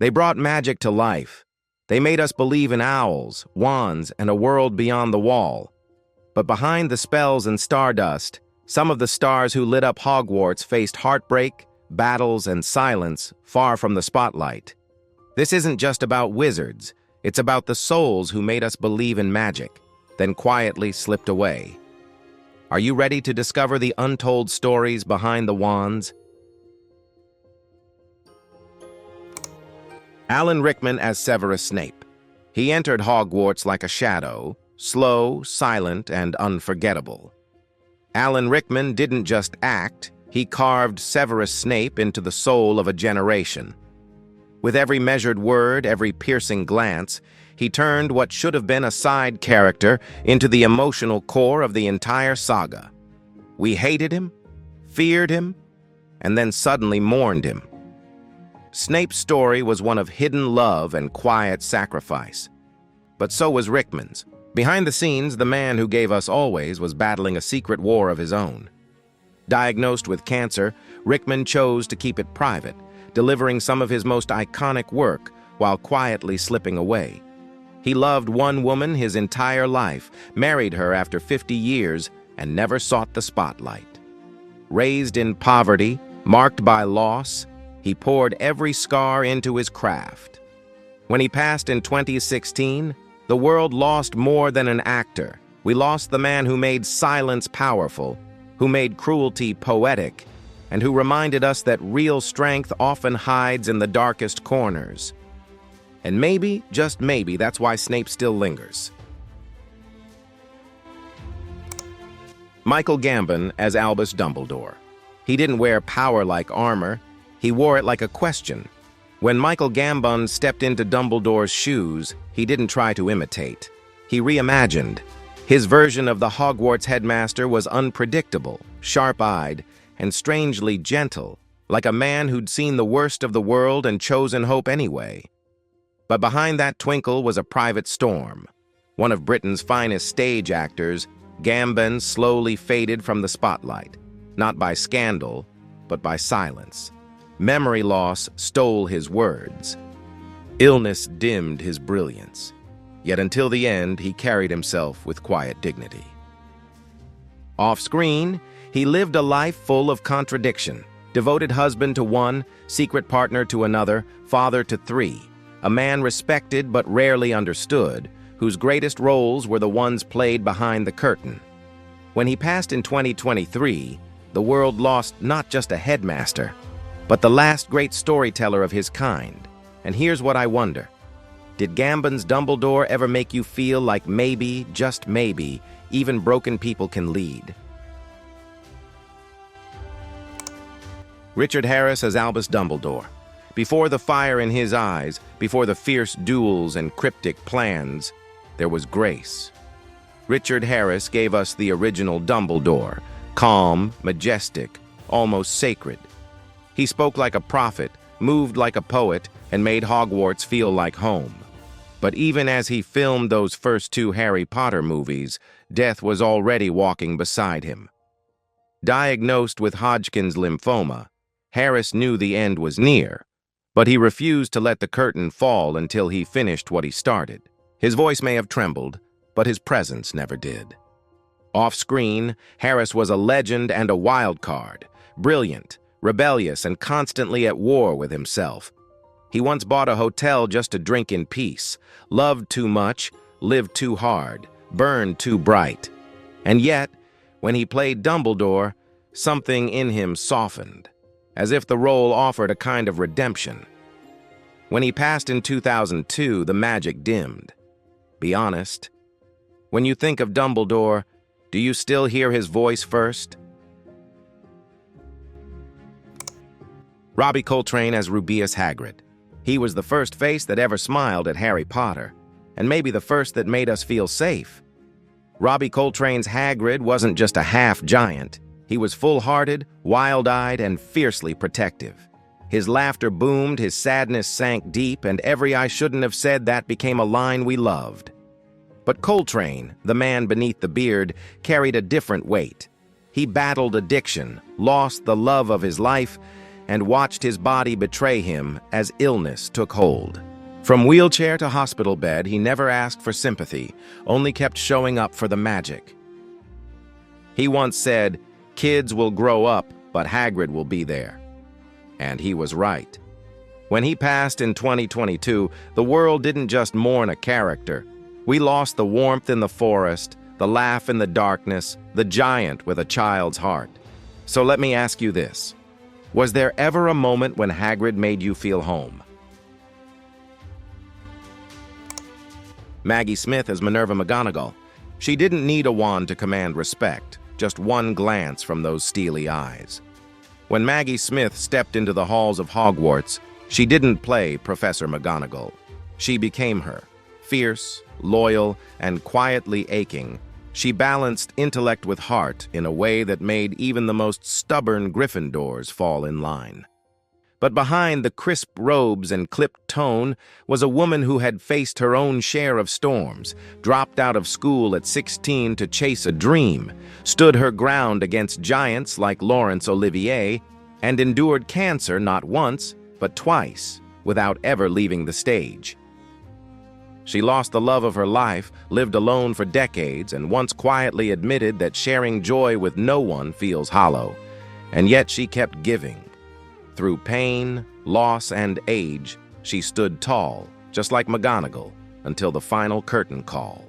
They brought magic to life. They made us believe in owls, wands, and a world beyond the wall. But behind the spells and stardust, some of the stars who lit up Hogwarts faced heartbreak, battles, and silence far from the spotlight. This isn't just about wizards. It's about the souls who made us believe in magic, then quietly slipped away. Are you ready to discover the untold stories behind the wands? Alan Rickman as Severus Snape. He entered Hogwarts like a shadow, slow, silent, and unforgettable. Alan Rickman didn't just act, he carved Severus Snape into the soul of a generation. With every measured word, every piercing glance, he turned what should have been a side character into the emotional core of the entire saga. We hated him, feared him, and then suddenly mourned him. Snape's story was one of hidden love and quiet sacrifice. But so was Rickman's. Behind the scenes, the man who gave us always was battling a secret war of his own. Diagnosed with cancer, Rickman chose to keep it private, delivering some of his most iconic work while quietly slipping away. He loved one woman his entire life, married her after 50 years, and never sought the spotlight. Raised in poverty, marked by loss, he poured every scar into his craft. When he passed in 2016, the world lost more than an actor. We lost the man who made silence powerful, who made cruelty poetic, and who reminded us that real strength often hides in the darkest corners. And maybe, just maybe, that's why Snape still lingers. Michael Gambon as Albus Dumbledore. He didn't wear power-like armor, he wore it like a question. When Michael Gambon stepped into Dumbledore's shoes, he didn't try to imitate. He reimagined. His version of the Hogwarts headmaster was unpredictable, sharp-eyed, and strangely gentle, like a man who'd seen the worst of the world and chosen hope anyway. But behind that twinkle was a private storm. One of Britain's finest stage actors, Gambon slowly faded from the spotlight, not by scandal, but by silence. Memory loss stole his words. Illness dimmed his brilliance. Yet until the end, he carried himself with quiet dignity. Off-screen, he lived a life full of contradiction. Devoted husband to one, secret partner to another, father to three. A man respected but rarely understood, whose greatest roles were the ones played behind the curtain. When he passed in 2023, the world lost not just a headmaster, but the last great storyteller of his kind. And here's what I wonder. Did Gambon's Dumbledore ever make you feel like maybe, just maybe, even broken people can lead? Richard Harris as Albus Dumbledore. Before the fire in his eyes, before the fierce duels and cryptic plans, there was grace. Richard Harris gave us the original Dumbledore, calm, majestic, almost sacred. He spoke like a prophet, moved like a poet, and made Hogwarts feel like home. But even as he filmed those first two Harry Potter movies, death was already walking beside him. Diagnosed with Hodgkin's lymphoma, Harris knew the end was near, but he refused to let the curtain fall until he finished what he started. His voice may have trembled, but his presence never did. Off-screen, Harris was a legend and a wild card, brilliant, rebellious, and constantly at war with himself. He once bought a hotel just to drink in peace, loved too much, lived too hard, burned too bright. And yet, when he played Dumbledore, something in him softened, as if the role offered a kind of redemption. When he passed in 2002, the magic dimmed. Be honest. When you think of Dumbledore, do you still hear his voice first? Robbie Coltrane as Rubeus Hagrid. He was the first face that ever smiled at Harry Potter, and maybe the first that made us feel safe. Robbie Coltrane's Hagrid wasn't just a half-giant. He was full-hearted, wild-eyed, and fiercely protective. His laughter boomed, his sadness sank deep, and every "I shouldn't have said that" became a line we loved. But Coltrane, the man beneath the beard, carried a different weight. He battled addiction, lost the love of his life, and watched his body betray him as illness took hold. From wheelchair to hospital bed, he never asked for sympathy, only kept showing up for the magic. He once said, "Kids will grow up, but Hagrid will be there." And he was right. When he passed in 2022, the world didn't just mourn a character. We lost the warmth in the forest, the laugh in the darkness, the giant with a child's heart. So let me ask you this. Was there ever a moment when Hagrid made you feel home? Maggie Smith as Minerva McGonagall. She didn't need a wand to command respect, just one glance from those steely eyes. When Maggie Smith stepped into the halls of Hogwarts, she didn't play Professor McGonagall. She became her, fierce, loyal, and quietly aching. She balanced intellect with heart in a way that made even the most stubborn Gryffindors fall in line. But behind the crisp robes and clipped tone was a woman who had faced her own share of storms, dropped out of school at 16 to chase a dream, stood her ground against giants like Laurence Olivier, and endured cancer not once, but twice, without ever leaving the stage. She lost the love of her life, lived alone for decades, and once quietly admitted that sharing joy with no one feels hollow. And yet she kept giving. Through pain, loss, and age, she stood tall, just like McGonagall, until the final curtain call.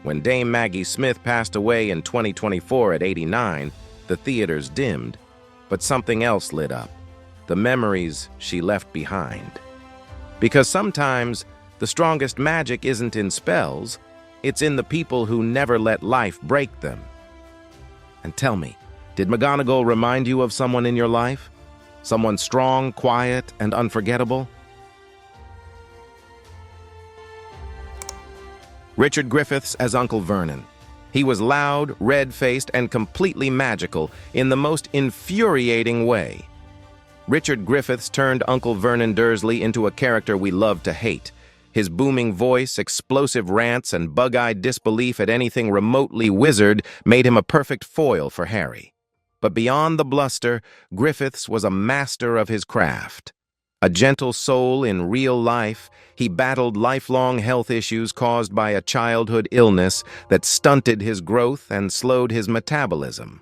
When Dame Maggie Smith passed away in 2024 at 89, the theaters dimmed, but something else lit up, the memories she left behind. Because sometimes the strongest magic isn't in spells, it's in the people who never let life break them. And tell me, did McGonagall remind you of someone in your life? Someone strong, quiet, and unforgettable? Richard Griffiths as Uncle Vernon. He was loud, red-faced, and completely magical in the most infuriating way. Richard Griffiths turned Uncle Vernon Dursley into a character we love to hate. His booming voice, explosive rants, and bug-eyed disbelief at anything remotely wizard made him a perfect foil for Harry. But beyond the bluster, Griffiths was a master of his craft. A gentle soul in real life, he battled lifelong health issues caused by a childhood illness that stunted his growth and slowed his metabolism.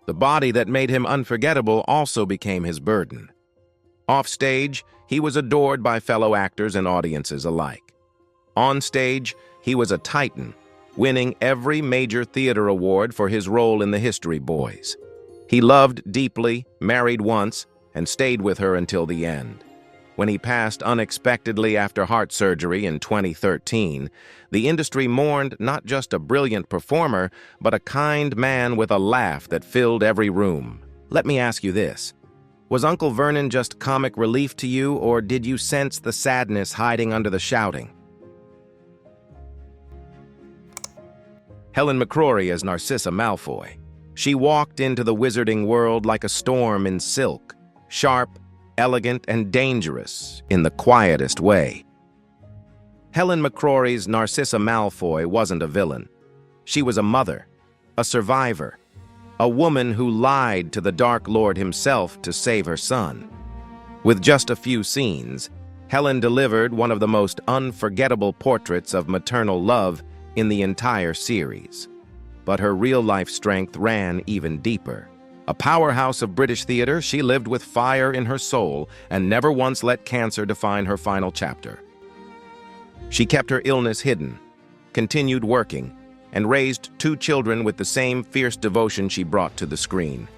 The body that made him unforgettable also became his burden. Offstage, he was adored by fellow actors and audiences alike. On stage, he was a titan, winning every major theater award for his role in The History Boys. He loved deeply, married once, and stayed with her until the end. When he passed unexpectedly after heart surgery in 2013, the industry mourned not just a brilliant performer, but a kind man with a laugh that filled every room. Let me ask you this. Was Uncle Vernon just comic relief to you, or did you sense the sadness hiding under the shouting? Helen McCrory as Narcissa Malfoy. She walked into the wizarding world like a storm in silk, sharp, elegant, and dangerous in the quietest way. Helen McCrory's Narcissa Malfoy wasn't a villain. She was a mother, a survivor, a woman who lied to the Dark Lord himself to save her son. With just a few scenes, Helen delivered one of the most unforgettable portraits of maternal love in the entire series. But her real-life strength ran even deeper. A powerhouse of British theater, she lived with fire in her soul and never once let cancer define her final chapter. She kept her illness hidden, continued working, and raised 2 children with the same fierce devotion she brought to the screen.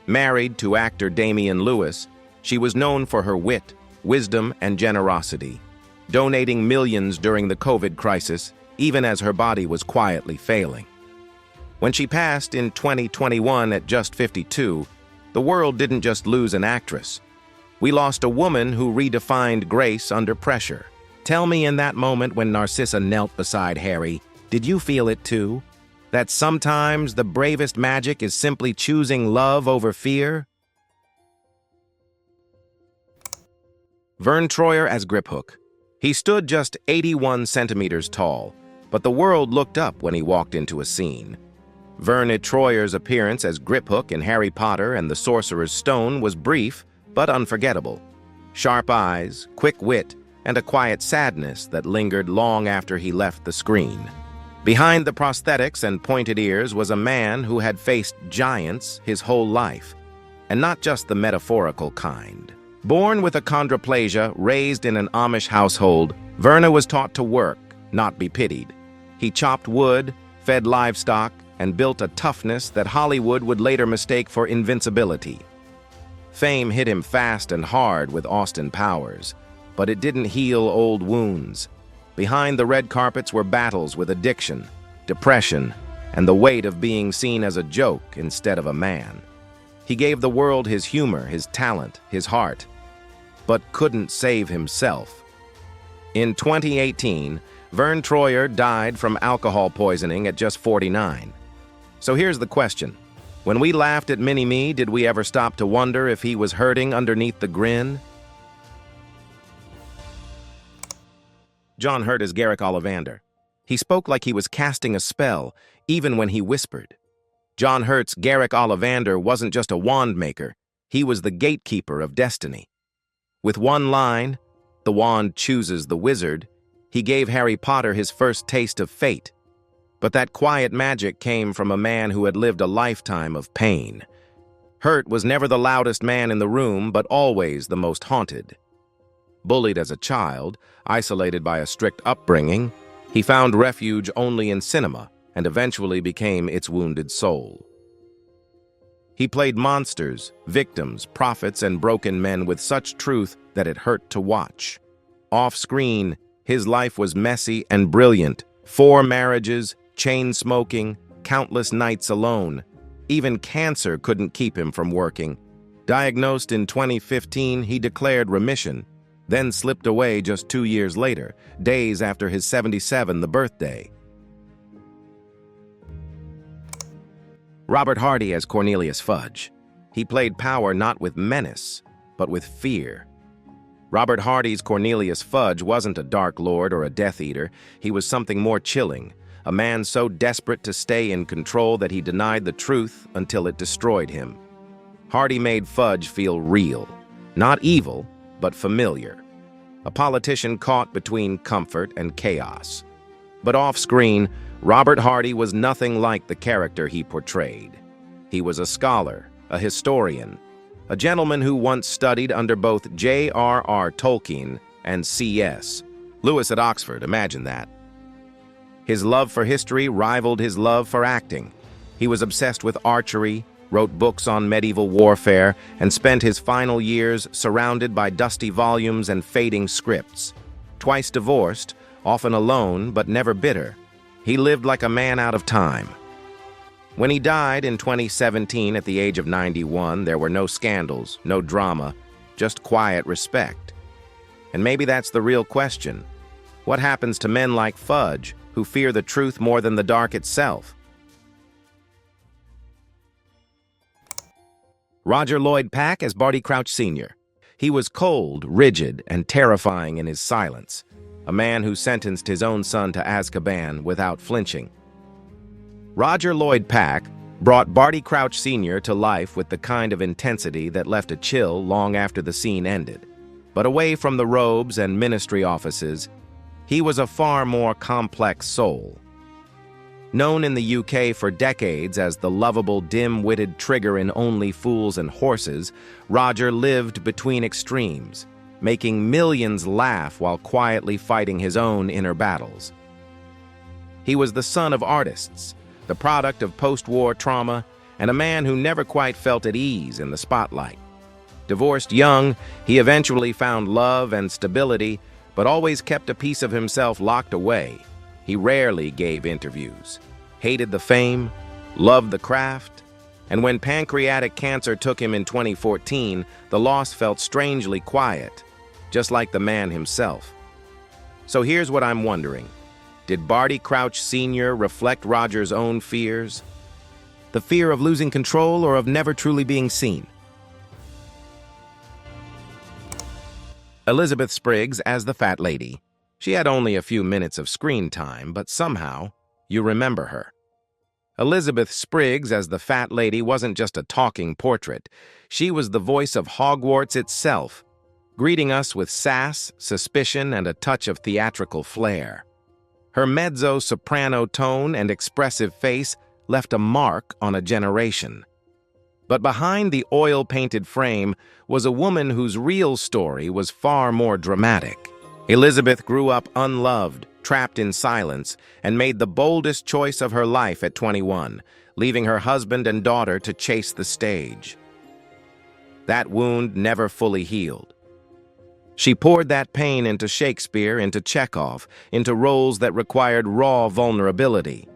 Married to actor Damian Lewis, she was known for her wit, wisdom, and generosity, donating millions during the COVID crisis, even as her body was quietly failing. When she passed in 2021 at just 52, the world didn't just lose an actress. We lost a woman who redefined grace under pressure. Tell me, in that moment when Narcissa knelt beside Harry, did you feel it too? That sometimes the bravest magic is simply choosing love over fear? Verne Troyer as Griphook. He stood just 81 centimeters tall, but the world looked up when he walked into a scene. Verne Troyer's appearance as Griphook in Harry Potter and the Sorcerer's Stone was brief, but unforgettable. Sharp eyes, quick wit, and a quiet sadness that lingered long after he left the screen. Behind the prosthetics and pointed ears was a man who had faced giants his whole life, and not just the metaphorical kind. Born with achondroplasia, raised in an Amish household, Verne was taught to work, not be pitied. He chopped wood, fed livestock, and built a toughness that Hollywood would later mistake for invincibility. Fame hit him fast and hard with Austin Powers, but it didn't heal old wounds. Behind the red carpets were battles with addiction, depression, and the weight of being seen as a joke instead of a man. He gave the world his humor, his talent, his heart, but couldn't save himself. In 2018, Verne Troyer died from alcohol poisoning at just 49. So here's the question. When we laughed at Mini-Me, did we ever stop to wonder if he was hurting underneath the grin? John Hurt as Garrick Ollivander. He spoke like he was casting a spell, even when he whispered. John Hurt's Garrick Ollivander wasn't just a wand maker, he was the gatekeeper of destiny. With one line, "The wand chooses the wizard," he gave Harry Potter his first taste of fate. But that quiet magic came from a man who had lived a lifetime of pain. Hurt was never the loudest man in the room, but always the most haunted. Bullied as a child, isolated by a strict upbringing, he found refuge only in cinema and eventually became its wounded soul. He played monsters, victims, prophets, and broken men with such truth that it hurt to watch. Off-screen, his life was messy and brilliant. 4 marriages, chain smoking, countless nights alone. Even cancer couldn't keep him from working. Diagnosed in 2015, he declared remission, then slipped away just 2 years later, days after his 77th birthday. Robert Hardy as Cornelius Fudge. He played power not with menace, but with fear. Robert Hardy's Cornelius Fudge wasn't a Dark Lord or a Death Eater. He was something more chilling, a man so desperate to stay in control that he denied the truth until it destroyed him. Hardy made Fudge feel real, not evil, but familiar. A politician caught between comfort and chaos. But off-screen, Robert Hardy was nothing like the character he portrayed. He was a scholar, a historian, a gentleman who once studied under both J.R.R. Tolkien and C.S. Lewis at Oxford, imagine that. His love for history rivaled his love for acting. He was obsessed with archery, wrote books on medieval warfare, and spent his final years surrounded by dusty volumes and fading scripts. Twice divorced, often alone but never bitter, he lived like a man out of time. When he died in 2017 at the age of 91, there were no scandals, no drama, just quiet respect. And maybe that's the real question. What happens to men like Fudge, who fear the truth more than the dark itself? Roger Lloyd Pack as Barty Crouch Sr. He was cold, rigid, and terrifying in his silence, a man who sentenced his own son to Azkaban without flinching. Roger Lloyd Pack brought Barty Crouch Sr. to life with the kind of intensity that left a chill long after the scene ended. But away from the robes and ministry offices, he was a far more complex soul. Known in the UK for decades as the lovable, dim-witted Trigger in Only Fools and Horses, Roger lived between extremes, making millions laugh while quietly fighting his own inner battles. He was the son of artists, the product of post-war trauma, and a man who never quite felt at ease in the spotlight. Divorced young, he eventually found love and stability, but always kept a piece of himself locked away. He rarely gave interviews, hated the fame, loved the craft, and when pancreatic cancer took him in 2014, the loss felt strangely quiet, just like the man himself. So here's what I'm wondering. Did Barty Crouch Sr. reflect Roger's own fears? The fear of losing control or of never truly being seen? Elizabeth Spriggs as the Fat Lady. She had only a few minutes of screen time, but somehow you remember her. Elizabeth Spriggs as the fat lady wasn't just a talking portrait. She was the voice of Hogwarts itself, greeting us with sass, suspicion, and a touch of theatrical flair. Her mezzo-soprano tone and expressive face left a mark on a generation. But behind the oil-painted frame was a woman whose real story was far more dramatic. Elizabeth grew up unloved, trapped in silence, and made the boldest choice of her life at 21, leaving her husband and daughter to chase the stage. That wound never fully healed. She poured that pain into Shakespeare, into Chekhov, into roles that required raw vulnerability.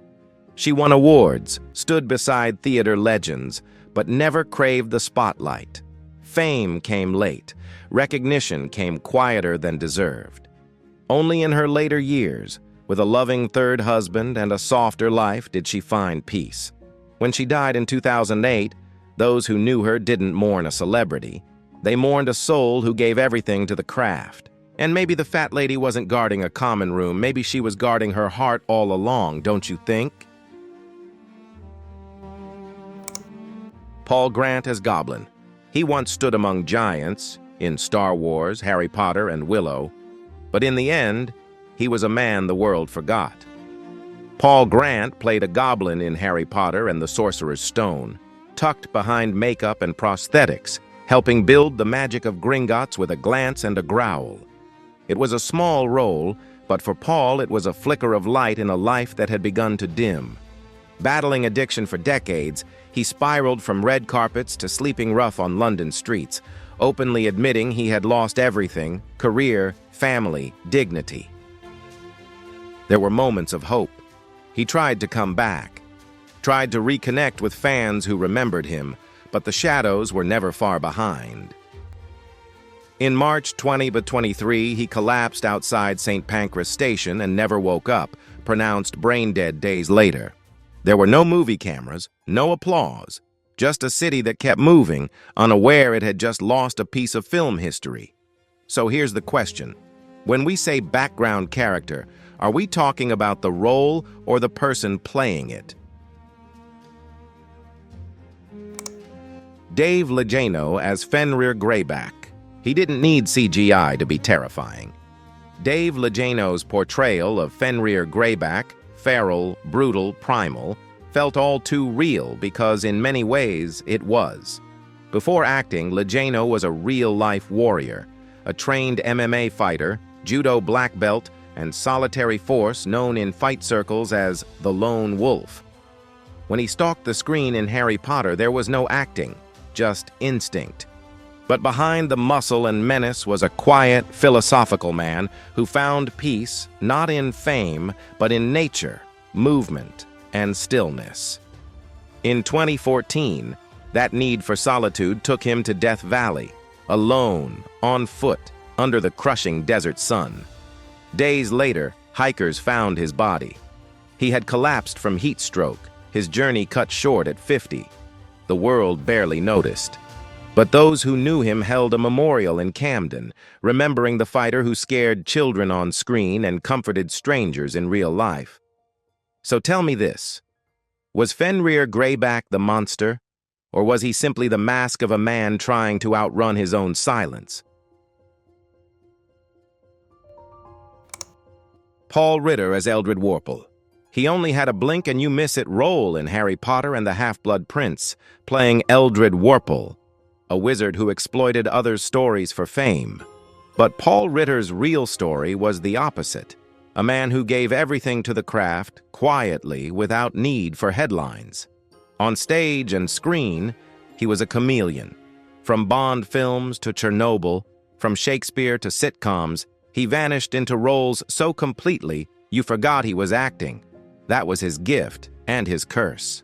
She won awards, stood beside theater legends, but never craved the spotlight. Fame came late. Recognition came quieter than deserved. Only in her later years, with a loving third husband and a softer life, did she find peace. When she died in 2008, those who knew her didn't mourn a celebrity. They mourned a soul who gave everything to the craft. And maybe the fat lady wasn't guarding a common room. Maybe she was guarding her heart all along, don't you think? Paul Grant as Goblin. He once stood among giants in Star Wars, Harry Potter, and Willow. But in the end, he was a man the world forgot. Paul Grant played a goblin in Harry Potter and the Sorcerer's Stone, tucked behind makeup and prosthetics, helping build the magic of Gringotts with a glance and a growl. It was a small role, but for Paul it was a flicker of light in a life that had begun to dim. Battling addiction for decades, he spiraled from red carpets to sleeping rough on London streets, openly admitting he had lost everything: career, family, dignity. There were moments of hope. He tried to come back, tried to reconnect with fans who remembered him, but the shadows were never far behind. In March 2023, he collapsed outside St. Pancras Station and never woke up, pronounced brain dead days later. There were no movie cameras, no applause, just a city that kept moving, unaware it had just lost a piece of film history. So here's the question. When we say background character, are we talking about the role or the person playing it? Dave Legeno as Fenrir Greyback. He didn't need CGI to be terrifying. Dave Legeno's portrayal of Fenrir Greyback, feral, brutal, primal, felt all too real because in many ways it was. Before acting, Legeno was a real-life warrior, a trained MMA fighter, judo black belt, and solitary force known in fight circles as the Lone Wolf. When he stalked the screen in Harry Potter, there was no acting, just instinct. But behind the muscle and menace was a quiet, philosophical man who found peace not in fame, but in nature, movement, and stillness. In 2014, that need for solitude took him to Death Valley, alone, on foot, under the crushing desert sun. Days later, hikers found his body. He had collapsed from heat stroke, his journey cut short at 50. The world barely noticed. But those who knew him held a memorial in Camden, remembering the fighter who scared children on screen and comforted strangers in real life. So tell me this, was Fenrir Greyback the monster, or was he simply the mask of a man trying to outrun his own silence? Paul Ritter as Eldred Worple. He only had a blink-and-you-miss-it role in Harry Potter and the Half-Blood Prince, playing Eldred Worple, a wizard who exploited others' stories for fame. But Paul Ritter's real story was the opposite, a man who gave everything to the craft, quietly, without need for headlines. On stage and screen, he was a chameleon. From Bond films to Chernobyl, from Shakespeare to sitcoms, he vanished into roles so completely you forgot he was acting. That was his gift and his curse.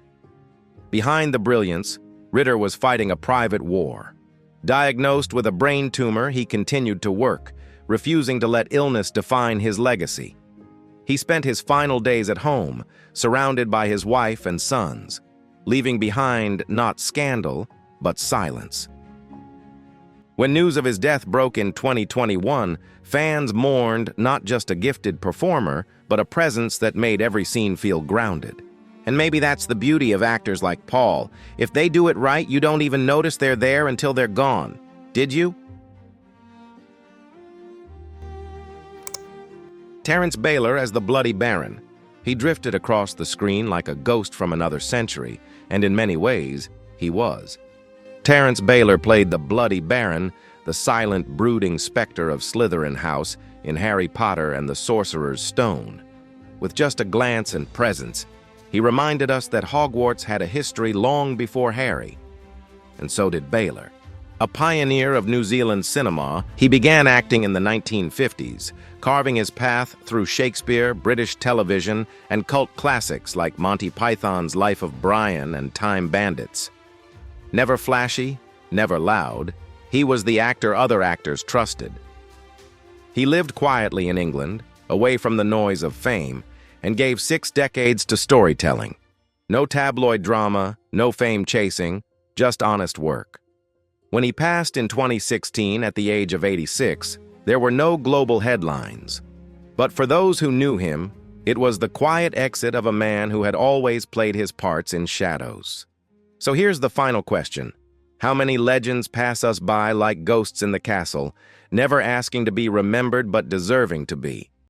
Behind the brilliance, Ritter was fighting a private war. Diagnosed with a brain tumor, he continued to work, refusing to let illness define his legacy. He spent his final days at home, surrounded by his wife and sons, leaving behind not scandal, but silence. When news of his death broke in 2021, fans mourned not just a gifted performer, but a presence that made every scene feel grounded. And maybe that's the beauty of actors like Paul. If they do it right, you don't even notice they're there until they're gone. Did you? Terence Bayler as the Bloody Baron. He drifted across the screen like a ghost from another century, and in many ways, he was. Terence Bayler played the Bloody Baron, the silent, brooding specter of Slytherin House in Harry Potter and the Sorcerer's Stone. With just a glance and presence, he reminded us that Hogwarts had a history long before Harry. And so did Bayler. A pioneer of New Zealand cinema, he began acting in the 1950s, carving his path through Shakespeare, British television, and cult classics like Monty Python's Life of Brian and Time Bandits. Never flashy, never loud, he was the actor other actors trusted. He lived quietly in England, away from the noise of fame, and gave 6 decades to storytelling. No tabloid drama, no fame chasing, just honest work. When he passed in 2016 at the age of 86, there were no global headlines. But for those who knew him, it was the quiet exit of a man who had always played his parts in shadows. So here's the final question. How many legends pass us by like ghosts in the castle, never asking to be remembered but deserving to be?